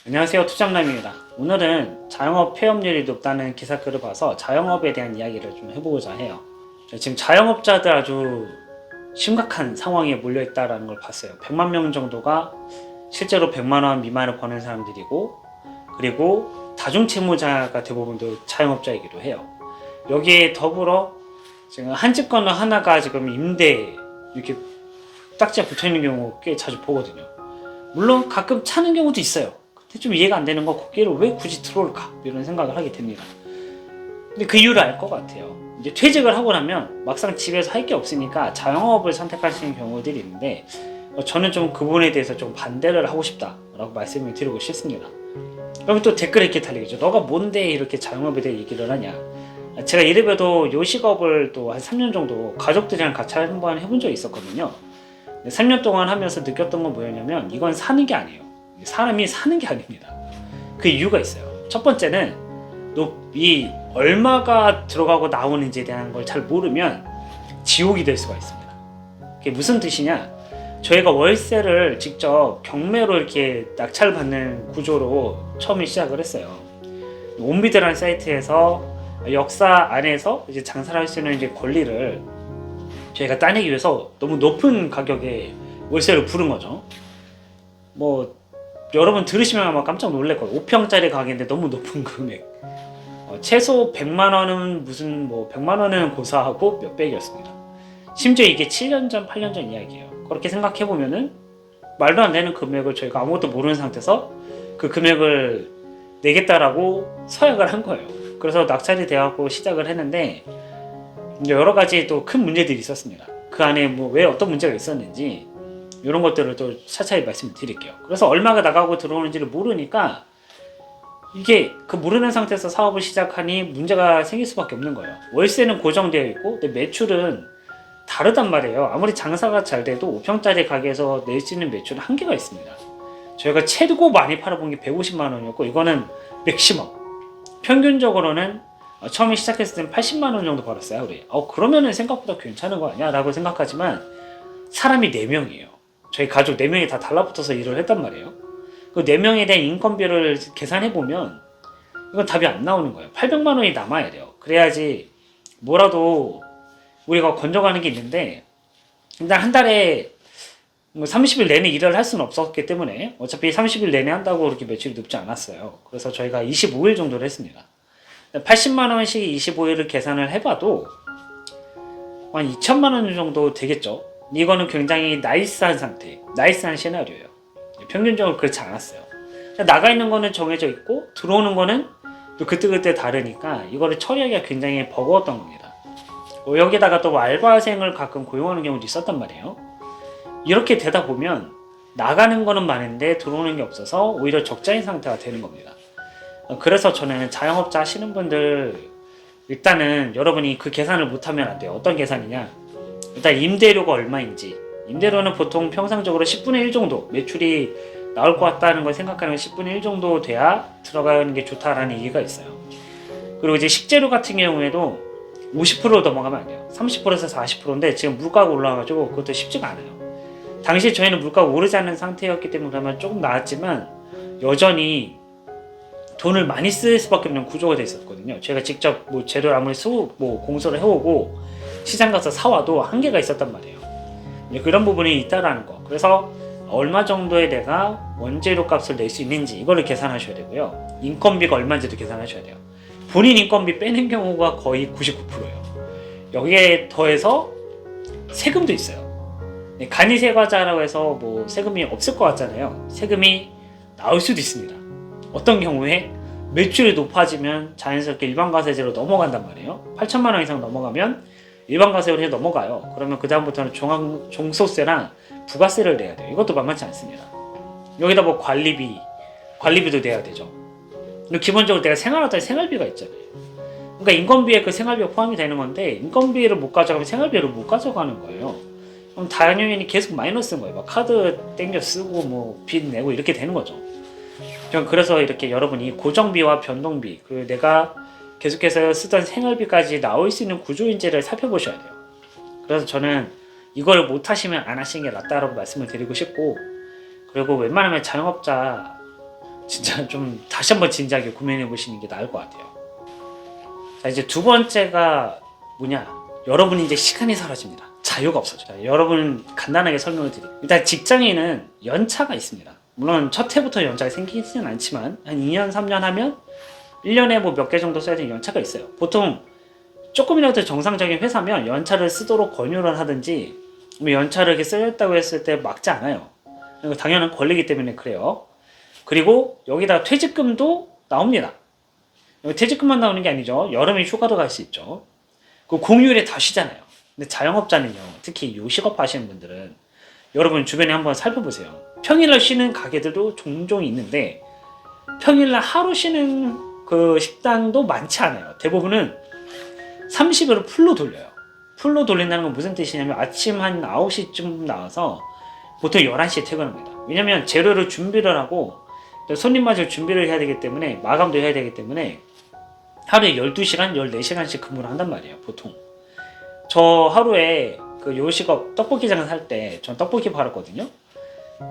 안녕하세요, 투잡남입니다. 오늘은 자영업 폐업률이 높다는 기사글을 봐서 자영업에 대한 이야기를 좀 해보고자 해요. 지금 자영업자들 아주 심각한 상황에 몰려있다는 걸 봤어요. 100만 명 정도가 실제로 100만 원 미만을 버는 사람들이고, 그리고 다중채무자가 대부분도 자영업자이기도 해요. 여기에 더불어 지금 한 집 건너 하나가 지금 임대 이렇게 딱지가 붙어있는 경우 꽤 자주 보거든요. 물론 가끔 차는 경우도 있어요. 근데 좀 이해가 안 되는 거, 거기를 왜 굳이 들어올까? 이런 생각을 하게 됩니다. 근데 그 이유를 알 것 같아요. 이제 퇴직을 하고 나면 막상 집에서 할 게 없으니까 자영업을 선택하시는 경우들이 있는데, 저는 좀 그 부분에 대해서 좀 반대를 하고 싶다라고 말씀을 드리고 싶습니다. 그러면 또 댓글에 이렇게 달리겠죠. 너가 뭔데 이렇게 자영업에 대해 얘기를 하냐? 제가 이래봬도 요식업을 또 한 3년 정도 가족들이랑 같이 한번 해본 적이 있었거든요. 3년 동안 하면서 느꼈던 건 뭐였냐면, 이건 사는 게 아니에요. 사람이 사는 게 아닙니다. 그 이유가 있어요. 첫 번째는 이 얼마가 들어가고 나오는지에 대한 걸 잘 모르면 지옥이 될 수가 있습니다. 그게 무슨 뜻이냐? 저희가 월세를 직접 경매로 이렇게 낙찰 받는 구조로 처음에 시작을 했어요. 온비드라는 사이트에서 역사 안에서 이제 장사를 할 수 있는 이제 권리를 저희가 따내기 위해서 너무 높은 가격에 월세를 부른 거죠. 뭐 여러분 들으시면 아마 깜짝 놀랄 거예요. 5평짜리 가게인데 너무 높은 금액. 최소 100만 원은 무슨 100만 원은 고사하고 몇백이었습니다. 심지어 이게 7년 전, 8년 전 이야기예요. 그렇게 생각해 보면은 말도 안 되는 금액을 저희가 아무것도 모르는 상태에서 그 금액을 내겠다라고 서약을 한 거예요. 그래서 낙찰이 되었고 시작을 했는데, 여러 가지 또 큰 문제들이 있었습니다. 그 안에 왜 어떤 문제가 있었는지 이런 것들을 또 차차히 말씀을 드릴게요. 그래서 얼마가 나가고 들어오는지를 모르니까 이게 그 모르는 상태에서 사업을 시작하니 문제가 생길 수밖에 없는 거예요. 월세는 고정되어 있고 근데 매출은 다르단 말이에요. 아무리 장사가 잘 돼도 5평짜리 가게에서 낼 수 있는 매출은 한계가 있습니다. 저희가 최고 많이 팔아본 게 150만 원이었고 이거는 맥시멈. 평균적으로는 처음에 시작했을 때는 80만 원 정도 벌었어요. 우리. 그러면은 생각보다 괜찮은 거 아니야? 라고 생각하지만 사람이 4명이에요. 저희 가족 4명이 다 달라붙어서 일을 했단 말이에요. 그 4명에 대한 인건비를 계산해보면 이건 답이 안 나오는 거예요. 800만 원이 남아야 돼요. 그래야지 뭐라도 우리가 건져가는 게 있는데, 일단 한 달에 30일 내내 일을 할 수는 없었기 때문에 어차피 30일 내내 한다고 그렇게 매출이 높지 않았어요. 그래서 저희가 25일 정도를 했습니다. 80만 원씩 25일을 계산을 해봐도 한 2천만 원 정도 되겠죠. 이거는 굉장히 나이스한 상태, 나이스한 시나리오예요. 평균적으로 그렇지 않았어요. 나가 있는 거는 정해져 있고 들어오는 거는 또 그때그때 다르니까 이거를 처리하기가 굉장히 버거웠던 겁니다. 여기다가 또 알바생을 가끔 고용하는 경우도 있었단 말이에요. 이렇게 되다 보면 나가는 거는 많은데 들어오는 게 없어서 오히려 적자인 상태가 되는 겁니다. 그래서 저는 자영업자 하시는 분들, 일단은 여러분이 그 계산을 못하면 안 돼요. 어떤 계산이냐? 일단 임대료가 얼마인지, 임대료는 보통 평상적으로 10분의 1 정도 매출이 나올 것 같다는 걸 생각하면 10분의 1 정도 돼야 들어가는 게 좋다라는 얘기가 있어요. 그리고 이제 식재료 같은 경우에도 50% 넘어가면 안 돼요. 30%에서 40%인데 지금 물가가 올라와가지고 그것도 쉽지가 않아요. 당시 저희는 물가가 오르지 않는 상태였기 때문에 그러면 조금 나았지만 여전히 돈을 많이 쓸 수밖에 없는 구조가 돼 있었거든요. 제가 직접 재료를 아무리 공소를 해오고 시장 가서 사와도 한계가 있었단 말이에요. 그런 부분이 있다라는 거. 그래서 얼마 정도의 내가 원재료 값을 낼 수 있는지 이거를 계산하셔야 되고요. 인건비가 얼마인지도 계산하셔야 돼요. 본인 인건비 빼는 경우가 거의 99%예요. 여기에 더해서 세금도 있어요. 간이세과자라고 해서 세금이 없을 것 같잖아요. 세금이 나올 수도 있습니다. 어떤 경우에 매출이 높아지면 자연스럽게 일반과세제로 넘어간단 말이에요. 8천만 원 이상 넘어가면 일반과세로 넘어가요. 그러면 그 다음부터는 종소세랑 부가세를 내야 돼요. 이것도 만만치 않습니다. 여기다 관리비도 내야 되죠. 기본적으로 내가 생활하다 생활비가 있잖아요. 그러니까 인건비에 그 생활비가 포함이 되는 건데, 인건비를 못 가져가면 생활비를 못 가져가는 거예요. 그럼 당연히 계속 마이너스인 거예요. 막 카드 땡겨 쓰고 빚 내고 이렇게 되는 거죠. 그래서 이렇게 여러분이 고정비와 변동비, 그리고 내가 계속해서 쓰던 생활비까지 나올 수 있는 구조인지를 살펴보셔야 돼요. 그래서 저는 이걸 못하시면 안 하시는 게 낫다라고 말씀을 드리고 싶고, 그리고 웬만하면 자영업자 진짜 좀 다시 한번 진지하게 고민해 보시는 게 나을 것 같아요. 자, 이제 두 번째가 뭐냐? 여러분이 이제 시간이 사라집니다. 자유가 없어져요. 여러분 간단하게 설명을 드릴게요. 일단 직장인은 연차가 있습니다. 물론 첫 해부터 연차가 생기지는 않지만 한 2년, 3년 하면 1년에 뭐 몇 개 정도 써야 되는 연차가 있어요. 보통 조금이라도 정상적인 회사면 연차를 쓰도록 권유를 하든지 연차를 이렇게 쓰였다고 했을 때 막지 않아요. 당연한 권리이기 때문에 그래요. 그리고 여기다 퇴직금도 나옵니다. 퇴직금만 나오는 게 아니죠. 여름에 휴가도 갈 수 있죠. 그 공휴일에 다 쉬잖아요. 근데 자영업자는요, 특히 요식업 하시는 분들은 여러분 주변에 한번 살펴보세요. 평일날 쉬는 가게들도 종종 있는데 평일날 하루 쉬는 그 식당도 많지 않아요. 대부분은 30일을 풀로 돌려요. 풀로 돌린다는 건 무슨 뜻이냐면 아침 한 9시쯤 나와서 보통 11시에 퇴근합니다. 왜냐면 재료를 준비를 하고 손님 맞을 준비를 해야 되기 때문에 마감도 해야 되기 때문에 하루에 12시간, 14시간씩 근무를 한단 말이에요. 보통 저 하루에 그 요식업 떡볶이장을 살 때 전 떡볶이 팔았거든요.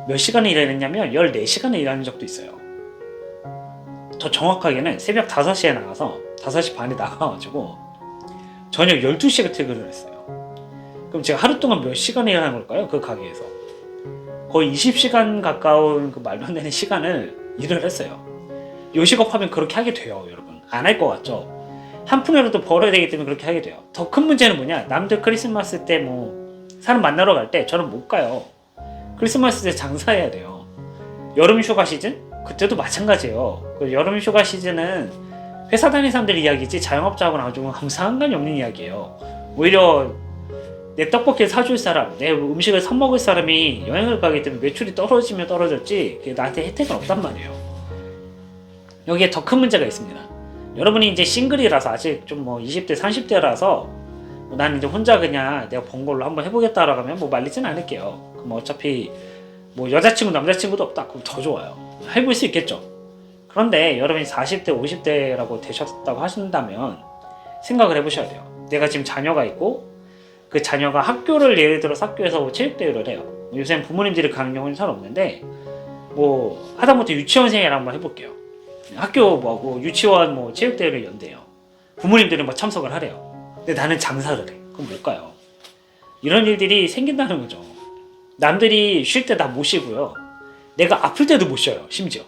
몇 시간을 일했냐면 14시간을 일하는 적도 있어요. 더 정확하게는 새벽 5시에 나가서 5시 반에 나가가지고 저녁 12시에 퇴근을 했어요. 그럼 제가 하루 동안 몇 시간을 일하는 걸까요? 그 가게에서 거의 20시간 가까운 그 말도 안 되는 시간을 일을 했어요. 요식업 하면 그렇게 하게 돼요. 여러분 안 할 것 같죠? 한 푼이라도 벌어야 되기 때문에 그렇게 하게 돼요. 더 큰 문제는 뭐냐, 남들 크리스마스 때 뭐 사람 만나러 갈 때 저는 못 가요. 크리스마스 때 장사해야 돼요. 여름 휴가 시즌? 그때도 마찬가지예요. 그 여름 휴가 시즌은 회사 다니는 사람들 이야기지 자영업자하고는 아주 아무 상관이 없는 이야기예요. 오히려 내 떡볶이를 사줄 사람, 내 음식을 사 먹을 사람이 여행을 가기 때문에 매출이 떨어지면 떨어졌지 그게 나한테 혜택은 없단 말이에요. 여기에 더 큰 문제가 있습니다. 여러분이 이제 싱글이라서 아직 좀 뭐 20대 30대라서 난 이제 혼자 그냥 내가 번 걸로 한번 해보겠다라고 하면 뭐 말리진 않을게요. 그럼 어차피 뭐 여자친구 남자친구도 없다 그럼 더 좋아요. 해볼 수 있겠죠. 그런데 여러분이 40대 50대라고 되셨다고 하신다면 생각을 해보셔야 돼요. 내가 지금 자녀가 있고 그 자녀가 학교를 예를 들어서 학교에서 뭐 체육대회를 해요. 요새는 부모님들이 가는 경우는 잘 없는데 뭐 하다못해 유치원생이라 한번 해볼게요. 학교 뭐 유치원 뭐 체육대회를 연대요. 부모님들은 뭐 참석을 하래요. 근데 나는 장사를 해. 그럼 못 가요. 이런 일들이 생긴다는 거죠. 남들이 쉴 때 다 못 쉬고요. 내가 아플 때도 못 쉬어요. 심지어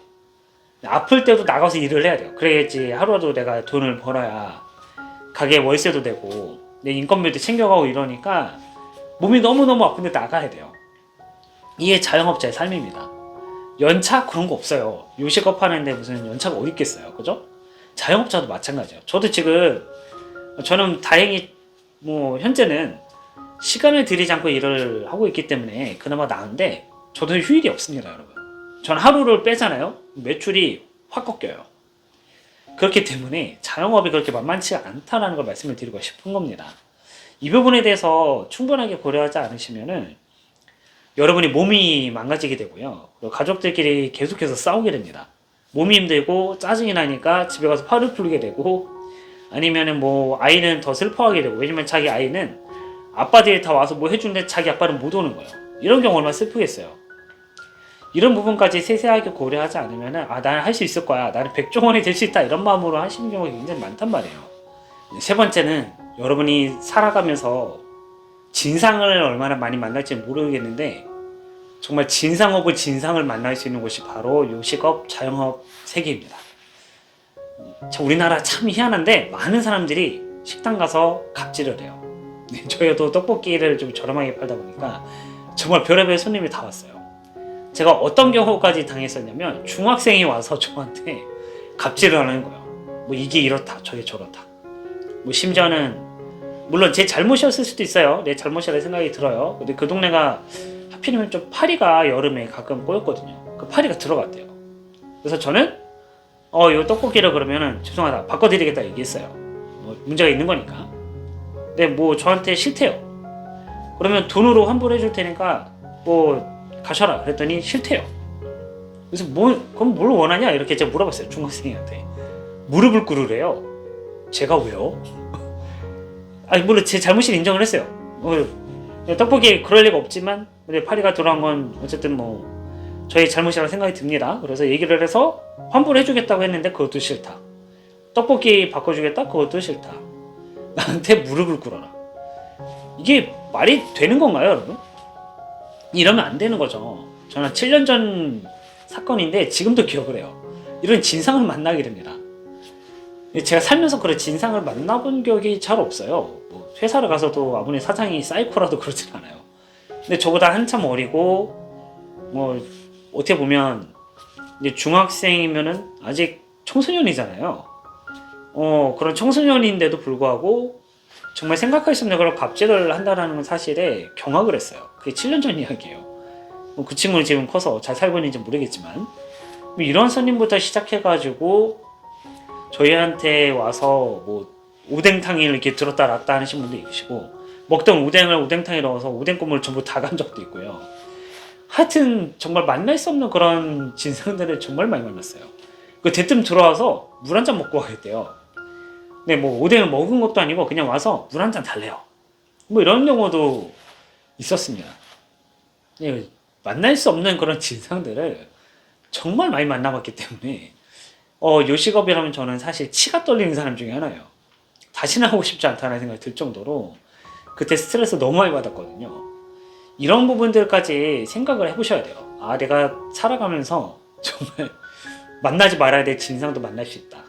아플 때도 나가서 일을 해야 돼요. 그래야지 하루라도 내가 돈을 벌어야 가게 월세도 내고 내 인건비도 챙겨가고 이러니까 몸이 너무너무 아픈데 나가야 돼요. 이게 자영업자의 삶입니다. 연차 그런 거 없어요. 요식업 하는데 무슨 연차가 어디 있겠어요. 그죠? 자영업자도 마찬가지예요. 저도 지금 저는 다행히 뭐 현재는 시간을 들이지 않고 일을 하고 있기 때문에 그나마 나은데 저도 휴일이 없습니다. 여러분 전 하루를 빼잖아요. 매출이 확 꺾여요. 그렇기 때문에 자영업이 그렇게 만만치 않다는 걸 말씀을 드리고 싶은 겁니다. 이 부분에 대해서 충분하게 고려하지 않으시면은 여러분이 몸이 망가지게 되고요. 그리고 가족들끼리 계속해서 싸우게 됩니다. 몸이 힘들고 짜증이 나니까 집에 가서 화를 풀게 되고 아니면은 뭐 아이는 더 슬퍼하게 되고 왜냐면 자기 아이는 아빠들이 다 와서 뭐 해주는데 자기 아빠는 못 오는 거예요. 이런 경우 얼마나 슬프겠어요. 이런 부분까지 세세하게 고려하지 않으면 나는 할 수 있을 거야. 나는 백종원이 될 수 있다. 이런 마음으로 하시는 경우가 굉장히 많단 말이에요. 세 번째는 여러분이 살아가면서 진상을 얼마나 많이 만날지 모르겠는데 정말 진상업을 진상을 만날 수 있는 곳이 바로 요식업, 자영업 세계입니다. 우리나라 참 희한한데 많은 사람들이 식당 가서 갑질을 해요. 저희도 떡볶이를 좀 저렴하게 팔다 보니까 정말 별의별 손님이 다 왔어요. 제가 어떤 경우까지 당했었냐면 중학생이 와서 저한테 갑질을 하는 거예요. 뭐 이게 이렇다 저게 저렇다. 뭐 심지어는 물론 제 잘못이었을 수도 있어요. 내 잘못이라 생각이 들어요. 근데 그 동네가 하필이면 좀 파리가 여름에 가끔 꼬였거든요. 그 파리가 들어갔대요. 그래서 저는 이 떡볶이를 그러면은 죄송하다 바꿔드리겠다 얘기했어요. 뭐 문제가 있는 거니까. 근데 뭐 저한테 싫대요. 그러면 돈으로 환불해 줄 테니까 뭐 가셔라 그랬더니 싫대요. 그래서 그럼 뭘 원하냐 이렇게 제가 물어봤어요. 중학생한테 무릎을 꿇으래요. 제가 왜요? 아니 물론 제 잘못을 인정을 했어요. 떡볶이 그럴 리가 없지만 근데 파리가 들어간 건 어쨌든 뭐 저희 잘못이라고 생각이 듭니다. 그래서 얘기를 해서 환불을 해주겠다고 했는데 그것도 싫다. 떡볶이 바꿔주겠다? 그것도 싫다. 나한테 무릎을 꿇어라. 이게 말이 되는 건가요, 여러분? 이러면 안 되는 거죠. 저는 7년 전 사건인데 지금도 기억을 해요. 이런 진상을 만나게 됩니다. 제가 살면서 그런 진상을 만나본 기억이 잘 없어요. 뭐 회사를 가서도 아무리 사장이 사이코라도 그러진 않아요. 근데 저보다 한참 어리고 뭐 어떻게 보면 이제 중학생이면은 아직 청소년이잖아요. 그런 청소년인데도 불구하고 정말 생각할 수 없는 그런 갑질을 한다는 사실에 경악을 했어요. 그게 7년 전 이야기예요. 뭐 그 친구는 지금 커서 잘 살고 있는지 모르겠지만 뭐 이런 손님부터 시작해가지고 저희한테 와서 뭐 오뎅탕을 이렇게 들었다 놨다 하시는 분도 계시고 먹던 오뎅을 오뎅탕에 넣어서 오뎅 국물을 전부 다 간 적도 있고요. 하여튼 정말 만날 수 없는 그런 진상들을 정말 많이 만났어요. 그 대뜸 들어와서 물 한 잔 먹고 가겠대요. 근데 뭐 오뎅을 먹은 것도 아니고 그냥 와서 물 한 잔 달래요. 뭐 이런 경우도 있었습니다. 만날 수 없는 그런 진상들을 정말 많이 만나봤기 때문에 요식업이라면 저는 사실 치가 떨리는 사람 중에 하나예요. 다시는 하고 싶지 않다는 생각이 들 정도로 그때 스트레스 너무 많이 받았거든요. 이런 부분들까지 생각을 해보셔야 돼요. 아, 내가 살아가면서 정말 만나지 말아야 될 진상도 만날 수 있다.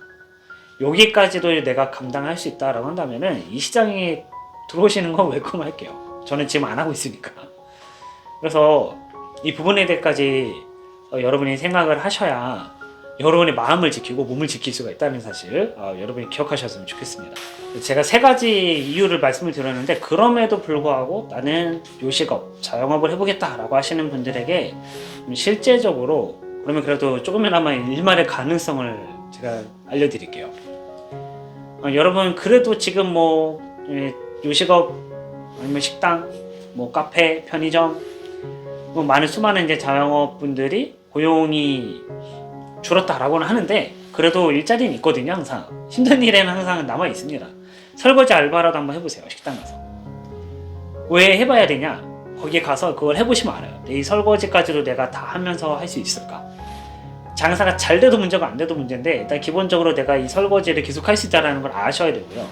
여기까지도 내가 감당할 수 있다라고 한다면은 이 시장에 들어오시는 건 웰컴할게요. 저는 지금 안 하고 있으니까. 그래서 이 부분에 대해까지 여러분이 생각을 하셔야 여러분의 마음을 지키고 몸을 지킬 수가 있다는 사실 여러분이 기억하셨으면 좋겠습니다. 제가 3가지 이유를 말씀을 드렸는데 그럼에도 불구하고 나는 요식업, 자영업을 해보겠다라고 하시는 분들에게 실제적으로 그러면 그래도 조금이나마 일말의 가능성을 제가 알려드릴게요. 여러분 그래도 지금 뭐 요식업 아니면 식당, 뭐 카페, 편의점 뭐 많은 수많은 이제 자영업 분들이 고용이 줄었다라고는 하는데 그래도 일자리는 있거든요. 항상 힘든 일에는 항상 남아 있습니다. 설거지 알바라도 한번 해보세요. 식당 가서 왜 해봐야 되냐? 거기에 가서 그걸 해보시면 알아요. 이 설거지까지도 내가 다 하면서 할 수 있을까? 장사가 잘 돼도 문제고 안 돼도 문제인데 일단 기본적으로 내가 이 설거지를 계속 할 수 있다는 걸 아셔야 되고요.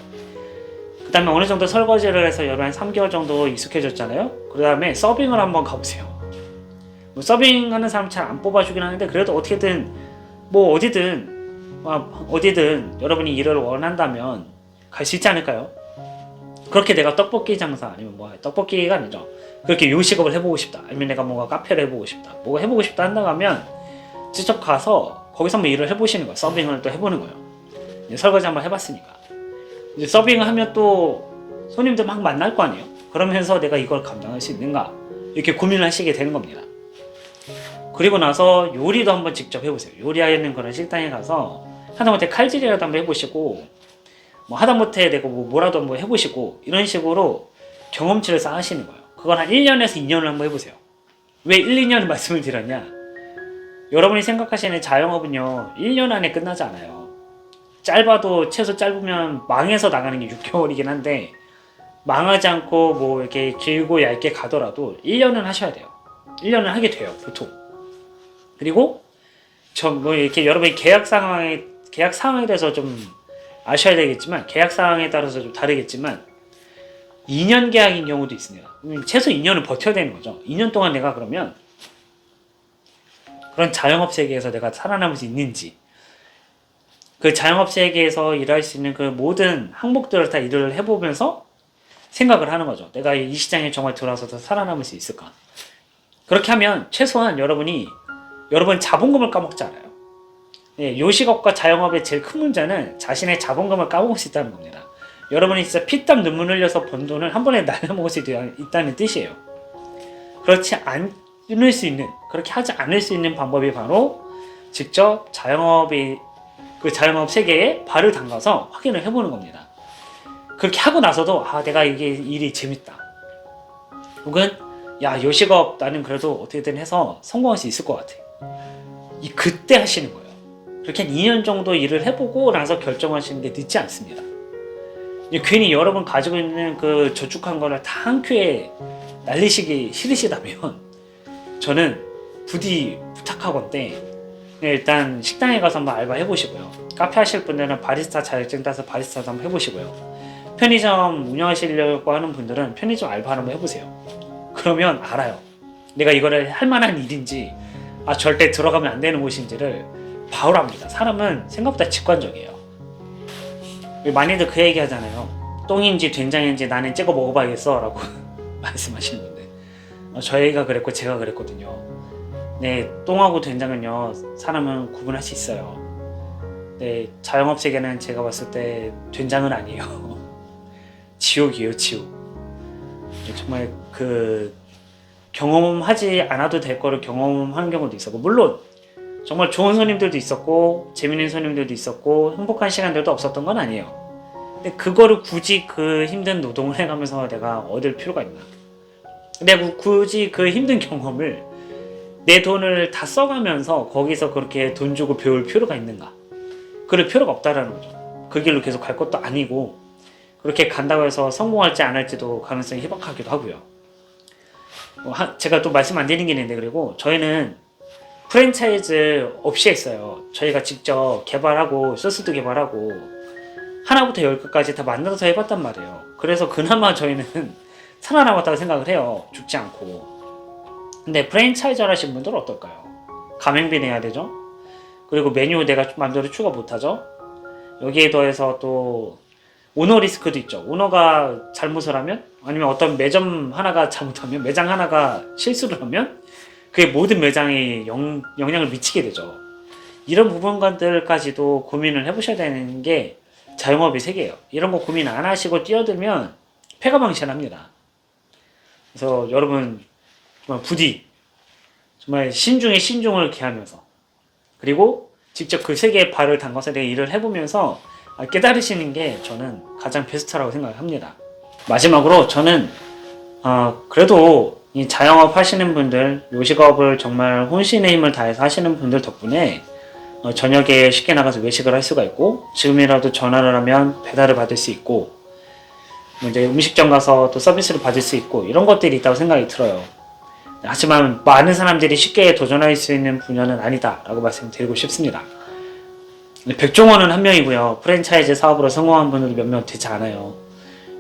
그 다음에 어느 정도 설거지를 해서 여러 한 3개월 정도 익숙해졌잖아요. 그 다음에 서빙을 한번 가보세요. 뭐 서빙하는 사람 잘 안 뽑아주긴 하는데 그래도 어떻게든 뭐 어디든 여러분이 일을 원한다면 갈 수 있지 않을까요? 그렇게 내가 떡볶이 장사 아니면 뭐 떡볶이가 아니죠. 그렇게 요식업을 해보고 싶다. 아니면 내가 뭔가 카페를 해보고 싶다. 뭐가 해보고 싶다 한다고 하면 직접 가서 거기서 한번 일을 해보시는 거예요. 서빙을 또 해보는 거예요. 이제 설거지 한번 해봤으니까. 이제 서빙을 하면 또 손님들 막 만날 거 아니에요. 그러면서 내가 이걸 감당할 수 있는가 이렇게 고민을 하시게 되는 겁니다. 그리고 나서 요리도 한번 직접 해보세요. 요리하는 그런 식당에 가서 하다못해 칼질이라도 한번 해보시고 뭐 하다못해 내가 뭐라도 한번 해보시고 이런 식으로 경험치를 쌓으시는 거예요. 그건 한 1년에서 2년을 한번 해보세요. 왜 1, 2년을 말씀을 드렸냐? 여러분이 생각하시는 자영업은요 1년 안에 끝나지 않아요. 짧아도 최소 짧으면 망해서 나가는 게 6개월이긴 한데 망하지 않고 뭐 이렇게 길고 얇게 가더라도 1년은 하셔야 돼요. 1년은 하게 돼요 보통. 그리고 뭐 이렇게 여러분이 계약 상황에 대해서 좀 아셔야 되겠지만 계약 상황에 따라서 좀 다르겠지만 2년 계약인 경우도 있습니다. 최소 2년은 버텨야 되는 거죠. 2년 동안 내가 그러면 그런 자영업 세계에서 내가 살아남을 수 있는지 그 자영업 세계에서 일할 수 있는 그 모든 항목들을 다 일을 해보면서 생각을 하는 거죠. 내가 이 시장에 정말 들어와서 살아남을 수 있을까? 그렇게 하면 최소한 여러분 자본금을 까먹지 않아요. 예, 요식업과 자영업의 제일 큰 문제는 자신의 자본금을 까먹을 수 있다는 겁니다. 여러분이 진짜 피땀 눈물 흘려서 번 돈을 한 번에 날려먹을 수 있다는 뜻이에요. 그렇게 하지 않을 수 있는 방법이 바로 직접 그 자영업 세계에 발을 담가서 확인을 해보는 겁니다. 그렇게 하고 나서도 내가 이게 일이 재밌다. 혹은 요식업 나는 그래도 어떻게든 해서 성공할 수 있을 것 같아. 그때 하시는 거예요. 그렇게 한 2년 정도 일을 해보고 나서 결정하시는 게 늦지 않습니다. 괜히 여러분 가지고 있는 그 저축한 거를 다 한 큐에 날리시기 싫으시다면 저는 부디 부탁할 건데 일단 식당에 가서 한번 알바 해보시고요. 카페 하실 분들은 바리스타 자격증 따서 바리스타도 한번 해보시고요. 편의점 운영하시려고 하는 분들은 편의점 알바 한번 해보세요. 그러면 알아요. 내가 이거를 할 만한 일인지 절대 들어가면 안 되는 곳인지를 바로 압니다. 사람은 생각보다 직관적이에요. 많이들 그 얘기 하잖아요. 똥인지 된장인지 나는 찍어 먹어봐야겠어 라고 말씀하시는 분들. 저희가 그랬고 제가 그랬거든요. 네, 똥하고 된장은요 사람은 구분할 수 있어요. 네, 자영업 세계는 제가 봤을 때 된장은 아니에요. 지옥이에요, 지옥. 정말 그 경험하지 않아도 될 거를 경험하는 경우도 있었고, 물론 정말 좋은 손님들도 있었고 재밌는 손님들도 있었고 행복한 시간들도 없었던 건 아니에요. 근데 그거를 굳이 그 힘든 노동을 해가면서 내가 얻을 필요가 있나? 내가 굳이 그 힘든 경험을 내 돈을 다 써가면서 거기서 그렇게 돈 주고 배울 필요가 있는가? 그럴 필요가 없다라는 거죠. 그 길로 계속 갈 것도 아니고 그렇게 간다고 해서 성공할지 안 할지도 가능성이 희박하기도 하고요. 제가 또 말씀 안 드린 게 있는데, 그리고 저희는 프랜차이즈 없이 했어요. 저희가 직접 개발하고 소스도 개발하고 하나부터 10개까지 다 만들어서 해봤단 말이에요. 그래서 그나마 저희는 살아남았다고 생각을 해요. 죽지 않고. 근데 프랜차이저 하신 분들은 어떨까요? 가맹비 내야 되죠. 그리고 메뉴 내가 마음대로 추가 못하죠. 여기에 더해서 또 오너 리스크도 있죠. 오너가 잘못을 하면, 아니면 어떤 매점 하나가 잘못하면, 매장 하나가 실수를 하면 그게 모든 매장에 영향을 미치게 되죠. 이런 부분들까지도 고민을 해보셔야 되는 게 자영업의 세계예요. 이런 거 고민 안 하시고 뛰어들면 패가망신합니다. 그래서 여러분 정말 부디 정말 신중에 신중을 기하면서, 그리고 직접 그 세계에 발을 담가서 내 일을 해보면서 깨달으시는 게 저는 가장 베스트라고 생각을 합니다. 마지막으로 저는 그래도 이 자영업 하시는 분들, 요식업을 정말 혼신의 힘을 다해서 하시는 분들 덕분에 저녁에 쉽게 나가서 외식을 할 수가 있고, 지금이라도 전화를 하면 배달을 받을 수 있고, 이제 음식점 가서 또 서비스를 받을 수 있고, 이런 것들이 있다고 생각이 들어요. 하지만 많은 사람들이 쉽게 도전할 수 있는 분야는 아니다 라고 말씀드리고 싶습니다. 백종원은 한 명이고요. 프랜차이즈 사업으로 성공한 분들도 몇 명 되지 않아요.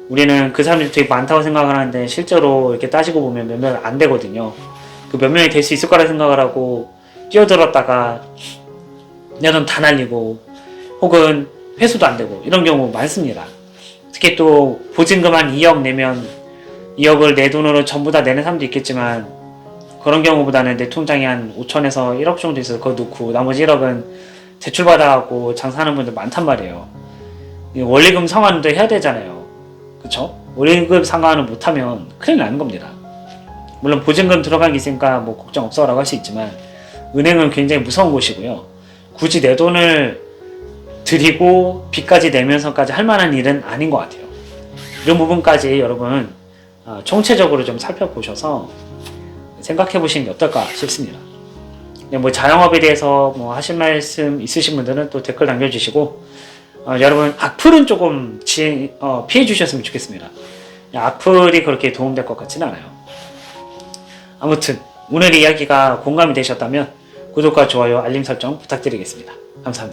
우리는 그 사람들이 되게 많다고 생각을 하는데 실제로 이렇게 따지고 보면 몇 명 안 되거든요. 그 몇 명이 될 수 있을 거라 생각을 하고 뛰어들었다가 내 돈 다 날리고 혹은 회수도 안 되고 이런 경우 많습니다. 특히 또 보증금 한 2억 내면 2억을 내 돈으로 전부 다 내는 사람도 있겠지만, 그런 경우보다는 내 통장에 한 5천에서 1억 정도 있어서 그거 넣고 나머지 1억은 대출받아갖고 장사하는 분들 많단 말이에요. 원리금 상환도 해야 되잖아요. 그쵸? 원리금 상환을 못하면 큰일 나는 겁니다. 물론 보증금 들어간 게 있으니까 뭐 걱정 없어 라고 할 수 있지만, 은행은 굉장히 무서운 곳이고요. 굳이 내 돈을 드리고 빚까지 내면서까지 할 만한 일은 아닌 것 같아요. 이런 부분까지 여러분 총체적으로 좀 살펴보셔서 생각해 보시는 게 어떨까 싶습니다. 뭐 자영업에 대해서 뭐 하실 말씀 있으신 분들은 또 댓글 남겨주시고, 여러분 악플은 조금 피해 주셨으면 좋겠습니다. 악플이 그렇게 도움될 것 같지는 않아요. 아무튼 오늘 이야기가 공감이 되셨다면 구독과 좋아요, 알림 설정 부탁드리겠습니다. 감사합니다.